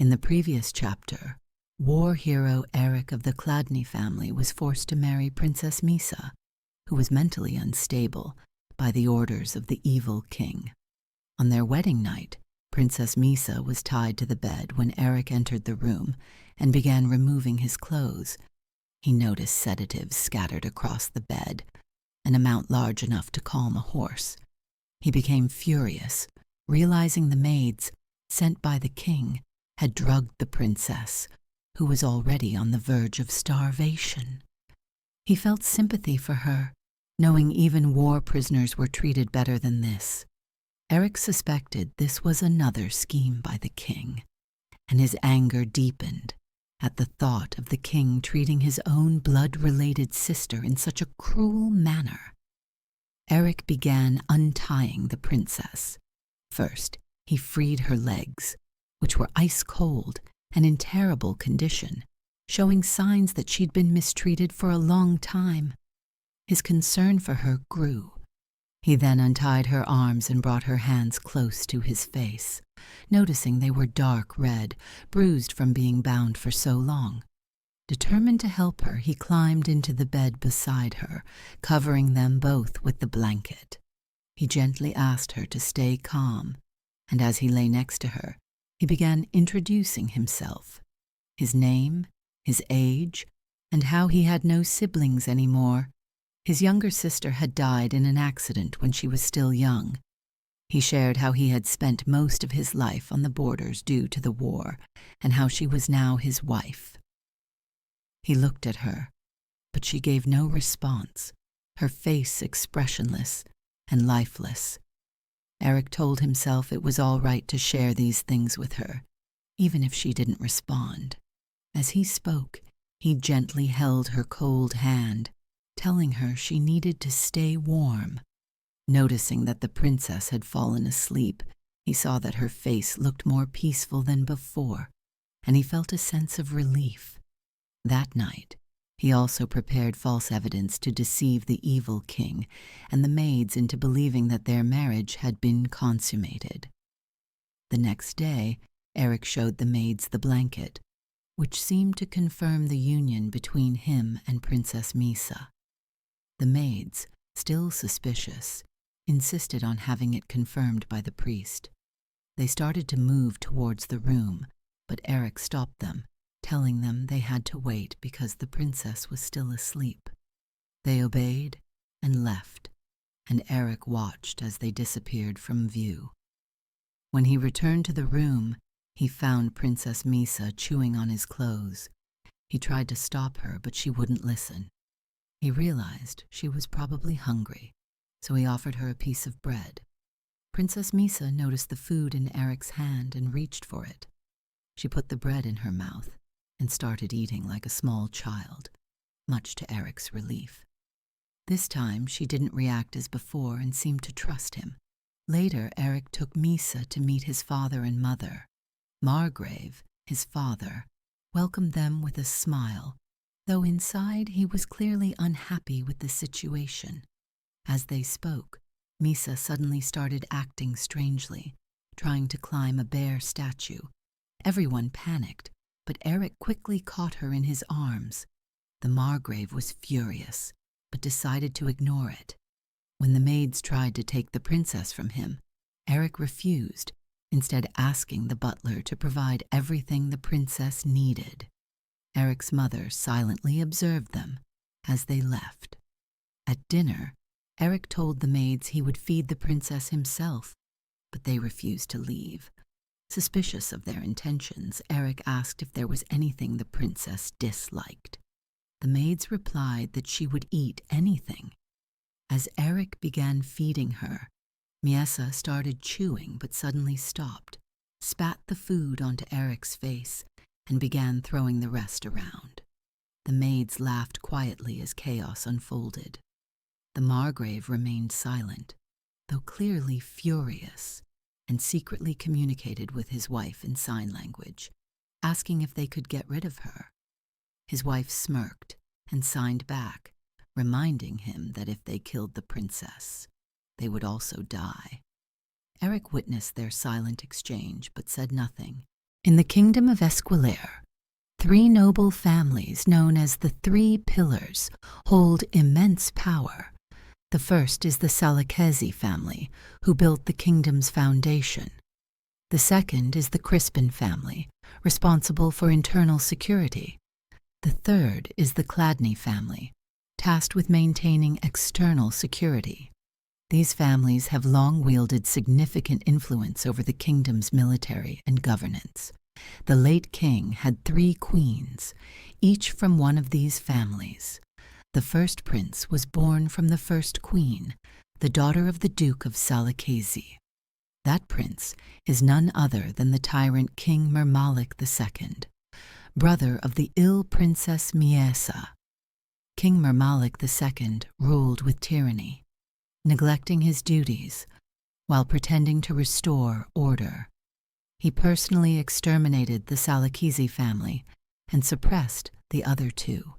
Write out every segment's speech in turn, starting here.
In the previous chapter, war hero Eric of the Chladni family was forced to marry Princess Misa, who was mentally unstable, by the orders of the evil king. On their wedding night, Princess Misa was tied to the bed when Eric entered the room and began removing his clothes. He noticed sedatives scattered across the bed, an amount large enough to calm a horse. He became furious, realizing the maids, sent by the king, had drugged the princess, who was already on the verge of starvation. He felt sympathy for her, knowing even war prisoners were treated better than this. Eric suspected this was another scheme by the king, and his anger deepened at the thought of the king treating his own blood-related sister in such a cruel manner. Eric began untying the princess. First, he freed her legs, which were ice-cold and in terrible condition, showing signs that she'd been mistreated for a long time. His concern for her grew. He then untied her arms and brought her hands close to his face, noticing they were dark red, bruised from being bound for so long. Determined to help her, he climbed into the bed beside her, covering them both with the blanket. He gently asked her to stay calm, and as he lay next to her, he began introducing himself, his name, his age, and how he had no siblings anymore. His younger sister had died in an accident when she was still young. He shared how he had spent most of his life on the borders due to the war, and how she was now his wife. He looked at her, but she gave no response, her face expressionless and lifeless. Eric told himself it was all right to share these things with her, even if she didn't respond. As he spoke, he gently held her cold hand, telling her she needed to stay warm. Noticing that the princess had fallen asleep, he saw that her face looked more peaceful than before, and he felt a sense of relief. That night, he also prepared false evidence to deceive the evil king and the maids into believing that their marriage had been consummated. The next day, Eric showed the maids the blanket, which seemed to confirm the union between him and Princess Misa. The maids, still suspicious, insisted on having it confirmed by the priest. They started to move towards the room, but Eric stopped them, telling them they had to wait because the princess was still asleep. They obeyed and left, and Eric watched as they disappeared from view. When he returned to the room, he found Princess Misa chewing on his clothes. He tried to stop her, but she wouldn't listen. He realized she was probably hungry, so he offered her a piece of bread. Princess Misa noticed the food in Eric's hand and reached for it. She put the bread in her mouth and started eating like a small child, much to Eric's relief. This time she didn't react as before and seemed to trust him. Later, Eric took Misa to meet his father and mother. Margrave, his father, welcomed them with a smile, though inside he was clearly unhappy with the situation. As they spoke, Misa suddenly started acting strangely, trying to climb a bare statue. Everyone panicked, but Eric quickly caught her in his arms. The Margrave was furious, but decided to ignore it. When the maids tried to take the princess from him, Eric refused, instead asking the butler to provide everything the princess needed. Eric's mother silently observed them as they left. At dinner, Eric told the maids he would feed the princess himself, but they refused to leave. Suspicious of their intentions, Eric asked if there was anything the princess disliked. The maids replied that she would eat anything. As Eric began feeding her, Miesa started chewing but suddenly stopped, spat the food onto Eric's face, and began throwing the rest around. The maids laughed quietly as chaos unfolded. The Margrave remained silent, though clearly furious, and secretly communicated with his wife in sign language, asking if they could get rid of her. His wife smirked and signed back, reminding him that if they killed the princess, they would also die. Eric witnessed their silent exchange but said nothing, In the kingdom of Esquilere, three noble families known as the Three Pillars hold immense power. The first is the Salakezi family, who built the kingdom's foundation. The second is the Crispin family, responsible for internal security. The third is the Chladni family, tasked with maintaining external security. These families have long wielded significant influence over the kingdom's military and governance. The late king had 3 queens, each from one of these families. The first prince was born from the first queen, the daughter of the Duke of Salakezi. That prince is none other than the tyrant King Mermalik II, brother of the ill Princess Miesa. King Mermalik II ruled with tyranny, neglecting his duties while pretending to restore order. He personally exterminated the Salakezi family and suppressed the other 2.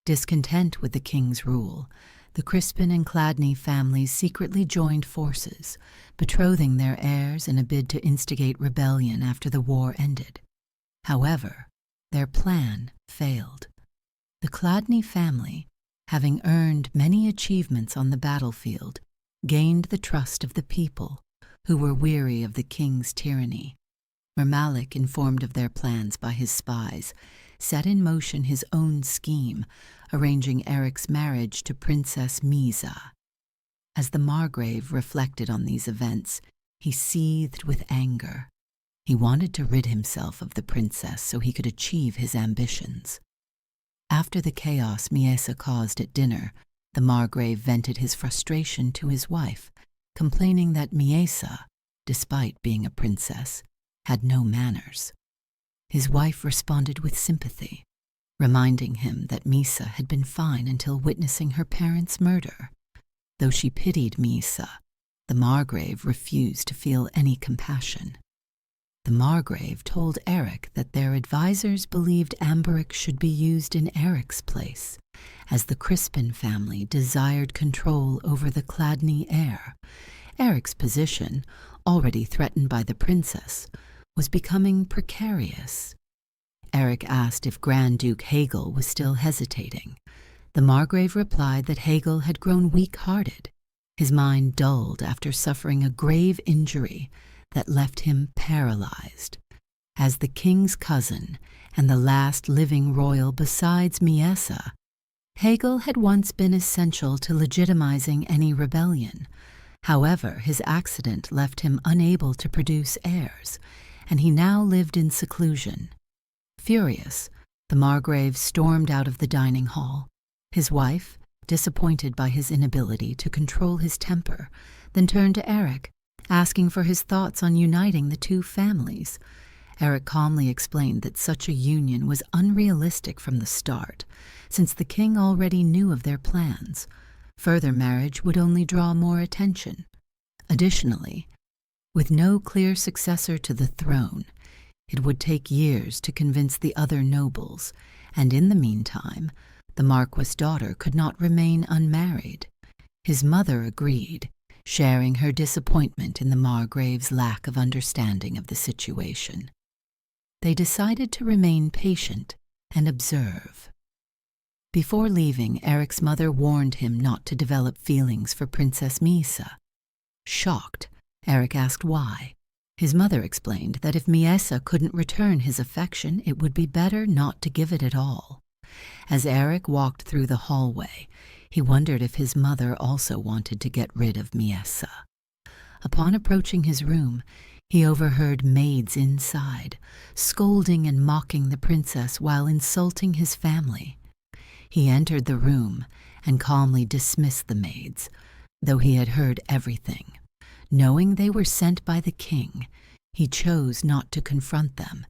Discontent with the king's rule, the Crispin and Chladni families secretly joined forces, betrothing their heirs in a bid to instigate rebellion after the war ended. However, their plan failed. The Chladni family, having earned many achievements on the battlefield, gained the trust of the people, who were weary of the king's tyranny. Mermalik, informed of their plans by his spies, set in motion his own scheme, arranging Eric's marriage to Princess Misa. As the Margrave reflected on these events, he seethed with anger. He wanted to rid himself of the princess so he could achieve his ambitions. After the chaos Miesa caused at dinner, the Margrave vented his frustration to his wife, complaining that Miesa, despite being a princess, had no manners. His wife responded with sympathy, reminding him that Misa had been fine until witnessing her parents' murder. Though she pitied Misa, the Margrave refused to feel any compassion. The Margrave told Eric that their advisors believed Amberic should be used in Eric's place, as the Crispin family desired control over the Chladni heir. Eric's position, already threatened by the princess, was becoming precarious. Eric asked if Grand Duke Hegel was still hesitating. The Margrave replied that Hegel had grown weak-hearted, his mind dulled after suffering a grave injury that left him paralyzed. As the king's cousin and the last living royal besides Miesa, Hegel had once been essential to legitimizing any rebellion. However, his accident left him unable to produce heirs, and he now lived in seclusion. Furious, the Margrave stormed out of the dining hall. His wife, disappointed by his inability to control his temper, then turned to Eric, asking for his thoughts on uniting the 2 families. Eric calmly explained that such a union was unrealistic from the start, since the king already knew of their plans. Further marriage would only draw more attention. Additionally, with no clear successor to the throne, it would take years to convince the other nobles, and in the meantime, the Marquis' daughter could not remain unmarried. His mother agreed, sharing her disappointment in the Margrave's lack of understanding of the situation. They decided to remain patient and observe. Before leaving, Eric's mother warned him not to develop feelings for Princess Misa. Shocked, Eric asked why. His mother explained that if Miesa couldn't return his affection, it would be better not to give it at all. As Eric walked through the hallway, he wondered if his mother also wanted to get rid of Miesa. Upon approaching his room, he overheard maids inside, scolding and mocking the princess while insulting his family. He entered the room and calmly dismissed the maids, though he had heard everything. Knowing they were sent by the king, he chose not to confront them,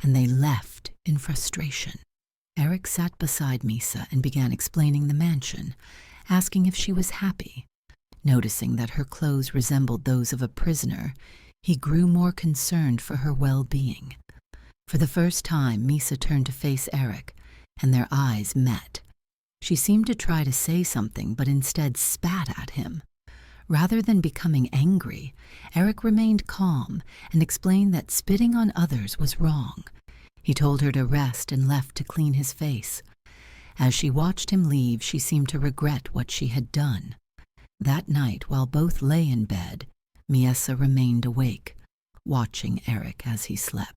and they left in frustration. Eric sat beside Misa and began explaining the mansion, asking if she was happy. Noticing that her clothes resembled those of a prisoner, he grew more concerned for her well-being. For the first time, Misa turned to face Eric, and their eyes met. She seemed to try to say something, but instead spat at him. Rather than becoming angry, Eric remained calm and explained that spitting on others was wrong. He told her to rest and left to clean his face. As she watched him leave, she seemed to regret what she had done. That night, while both lay in bed, Miesa remained awake, watching Eric as he slept.